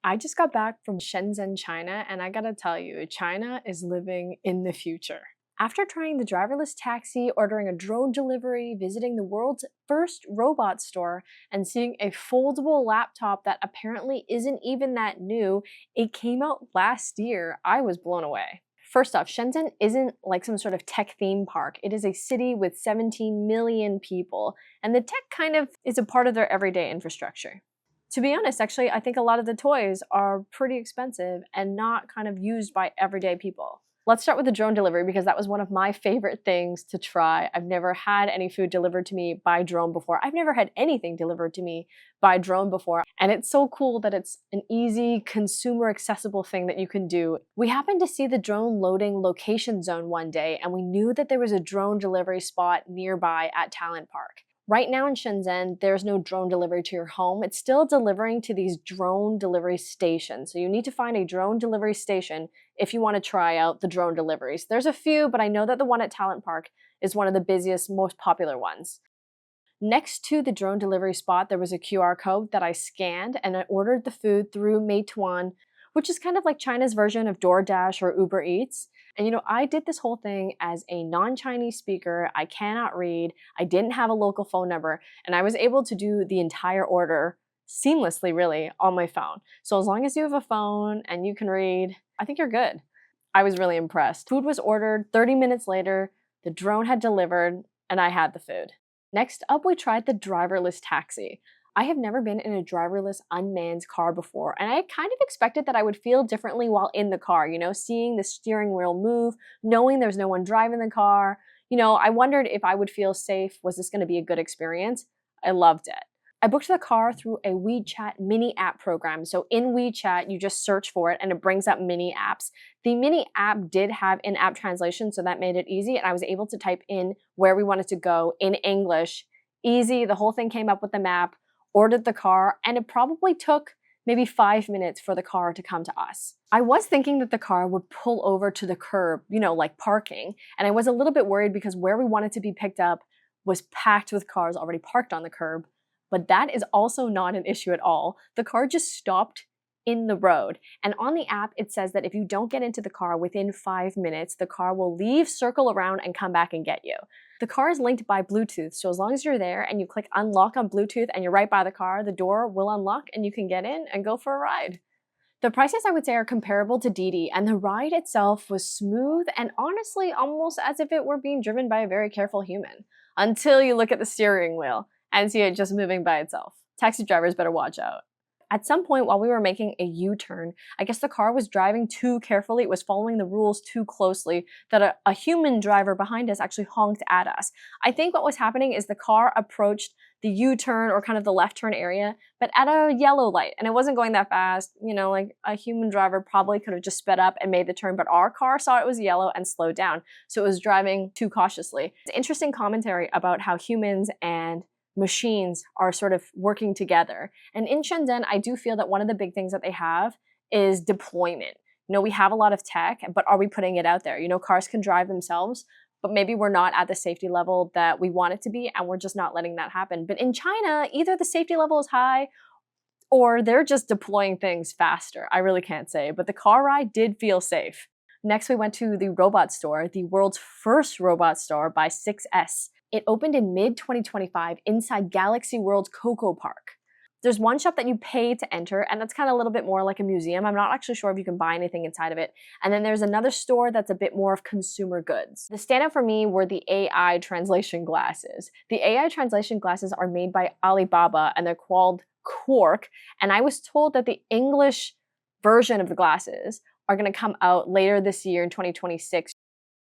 I just got back from Shenzhen, China, and I gotta tell you, China is living in the future. After trying the driverless taxi, ordering a drone delivery, visiting the world's first robot store, and seeing a foldable laptop that apparently isn't even that new, it came out last year, I was blown away. First off, Shenzhen isn't like some sort of tech theme park. It is a city with 17 million people, and the tech kind of is a part of their everyday infrastructure. To be honest, actually, I think a lot of the toys are pretty expensive and not kind of used by everyday people. Let's start with the drone delivery because that was one of my favorite things to try. I've never had any food delivered to me by drone before. I've never had anything delivered to me by drone before. And it's so cool that it's an easy, consumer accessible thing that you can do. We happened to see the drone loading location zone one day, and we knew that there was a drone delivery spot nearby at Talent Park. Right now in Shenzhen, there's no drone delivery to your home. It's still delivering to these drone delivery stations. So you need to find a drone delivery station if you want to try out the drone deliveries. There's a few, but I know that the one at Talent Park is one of the busiest, most popular ones. Next to the drone delivery spot, there was a QR code that I scanned and I ordered the food through Meituan, which is kind of like China's version of DoorDash or Uber Eats. And I did this whole thing as a non-Chinese speaker. I cannot read. I didn't have a local phone number, and I was able to do the entire order seamlessly, really, on my phone. So as long as you have a phone and you can read, I think you're good. I was really impressed. Food was ordered 30 minutes later, the drone had delivered, and I had the food. Next up, we tried the driverless taxi. I have never been in a driverless unmanned car before, and I kind of expected that I would feel differently while in the car, seeing the steering wheel move, knowing there's no one driving the car. I wondered if I would feel safe. Was this going to be a good experience? I loved it. I booked the car through a WeChat mini app program. So in WeChat, you just search for it and it brings up mini apps. The mini app did have in-app translation, so that made it easy, and I was able to type in where we wanted to go in English. Easy, the whole thing came up with the map. Ordered the car, and it probably took maybe 5 minutes for the car to come to us. I was thinking that the car would pull over to the curb, like parking, and I was a little bit worried because where we wanted to be picked up was packed with cars already parked on the curb, but that is also not an issue at all. The car just stopped in the road, and on the app it says that if you don't get into the car within 5 minutes, the car will leave, circle around, and come back and get you. The car is linked by Bluetooth, so as long as you're there and you click unlock on Bluetooth and you're right by the car, the door will unlock and you can get in and go for a ride. The prices, I would say, are comparable to Didi, and the ride itself was smooth and honestly almost as if it were being driven by a very careful human, until you look at the steering wheel and see it just moving by itself. Taxi drivers better watch out. At some point while we were making a U-turn, I guess the car was driving too carefully. It was following the rules too closely that a human driver behind us actually honked at us. I think what was happening is the car approached the U-turn or kind of the left turn area, but at a yellow light, and it wasn't going that fast. Like a human driver probably could have just sped up and made the turn, but our car saw it was yellow and slowed down, so it was driving too cautiously. It's interesting commentary about how humans and machines are sort of working together. And in Shenzhen, I do feel that one of the big things that they have is deployment. We have a lot of tech, but are we putting it out there? Cars can drive themselves, but maybe we're not at the safety level that we want it to be, and we're just not letting that happen. But in China, either the safety level is high or they're just deploying things faster. I really can't say, but the car ride did feel safe. Next, we went to the robot store, the world's first robot store by 6S. It opened in mid-2025 inside Galaxy World's Coco Park. There's one shop that you pay to enter, and that's kind of a little bit more like a museum. I'm not actually sure if you can buy anything inside of it. And then there's another store that's a bit more of consumer goods. The standout for me were the AI translation glasses. The AI translation glasses are made by Alibaba, and they're called Quark. And I was told that the English version of the glasses are going to come out later this year in 2026.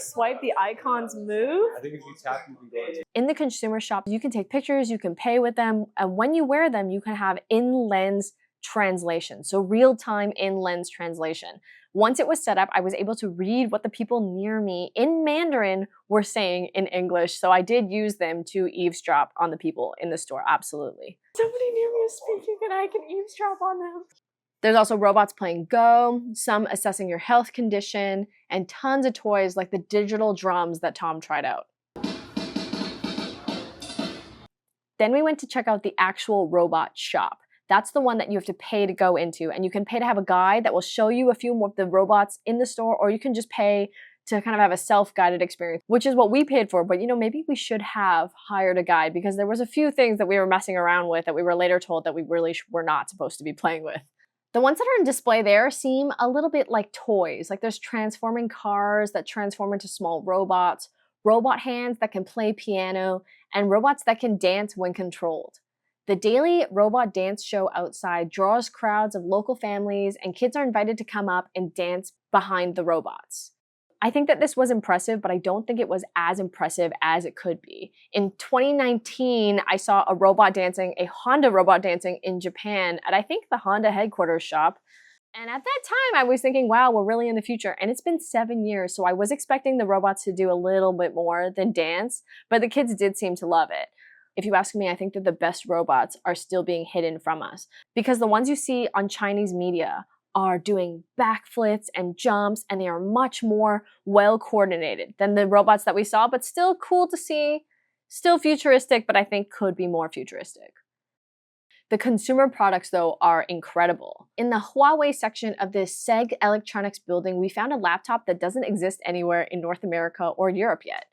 Swipe, the icons move. I think if you tap, you can go into. In the consumer shop, you can take pictures, you can pay with them, and when you wear them, you can have in-lens translation, so real-time in-lens translation. Once it was set up, I was able to read what the people near me in Mandarin were saying in English, so I did use them to eavesdrop on the people in the store, absolutely. Somebody near me is speaking and I can eavesdrop on them. There's also robots playing Go, some assessing your health condition, and tons of toys like the digital drums that Tom tried out. Then we went to check out the actual robot shop. That's the one that you have to pay to go into, and you can pay to have a guide that will show you a few more of the robots in the store, or you can just pay to kind of have a self-guided experience, which is what we paid for. But maybe we should have hired a guide, because there was a few things that we were messing around with that we were later told that we really were not supposed to be playing with. The ones that are in display there seem a little bit like toys. Like there's transforming cars that transform into small robots, robot hands that can play piano, and robots that can dance when controlled. The daily robot dance show outside draws crowds of local families, and kids are invited to come up and dance behind the robots. I think that this was impressive, but I don't think it was as impressive as it could be. In 2019, I saw a Honda robot dancing in Japan at, I think, the Honda headquarters shop. And at that time, I was thinking, wow, we're really in the future. And it's been 7 years, so I was expecting the robots to do a little bit more than dance, but the kids did seem to love it. If you ask me, I think that the best robots are still being hidden from us, because the ones you see on Chinese media are doing backflips and jumps, and they are much more well coordinated than the robots that we saw, but still cool to see, still futuristic, but I think could be more futuristic. The consumer products, though, are incredible. In the Huawei section of this SEG Electronics building, we found a laptop that doesn't exist anywhere in North America or Europe yet.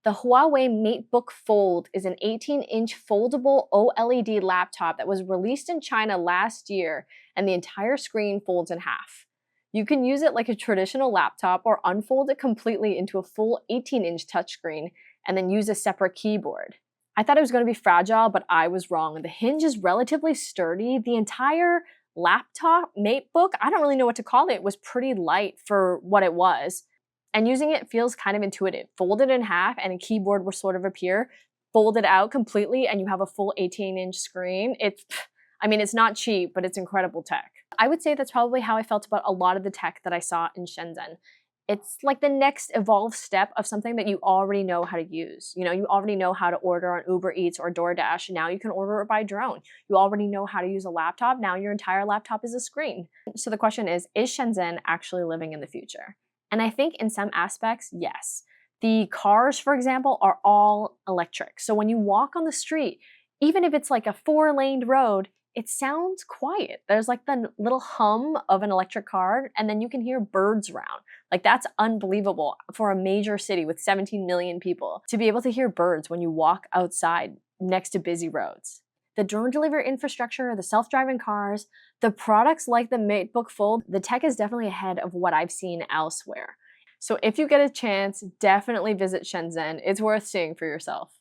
The Huawei MateBook Fold is an 18-inch foldable OLED laptop that was released in China last year, and the entire screen folds in half. You can use it like a traditional laptop or unfold it completely into a full 18-inch touchscreen and then use a separate keyboard. I thought it was going to be fragile, but I was wrong. The hinge is relatively sturdy. The entire laptop MateBook, I don't really know what to call it, was pretty light for what it was. And using it feels kind of intuitive. Fold it in half and a keyboard will sort of appear. Fold it out completely and you have a full 18-inch screen. It's not cheap, but it's incredible tech. I would say that's probably how I felt about a lot of the tech that I saw in Shenzhen. It's like the next evolved step of something that you already know how to use. You already know how to order on Uber Eats or DoorDash. Now you can order it by drone. You already know how to use a laptop. Now your entire laptop is a screen. So the question is Shenzhen actually living in the future? And I think in some aspects, yes. The cars, for example, are all electric. So when you walk on the street, even if it's like a 4-laned road, it sounds quiet. There's like the little hum of an electric car, and then you can hear birds around. Like that's unbelievable for a major city with 17 million people to be able to hear birds when you walk outside next to busy roads. The drone delivery infrastructure, the self-driving cars, the products like the MateBook Fold, the tech is definitely ahead of what I've seen elsewhere. So if you get a chance, definitely visit Shenzhen. It's worth seeing for yourself.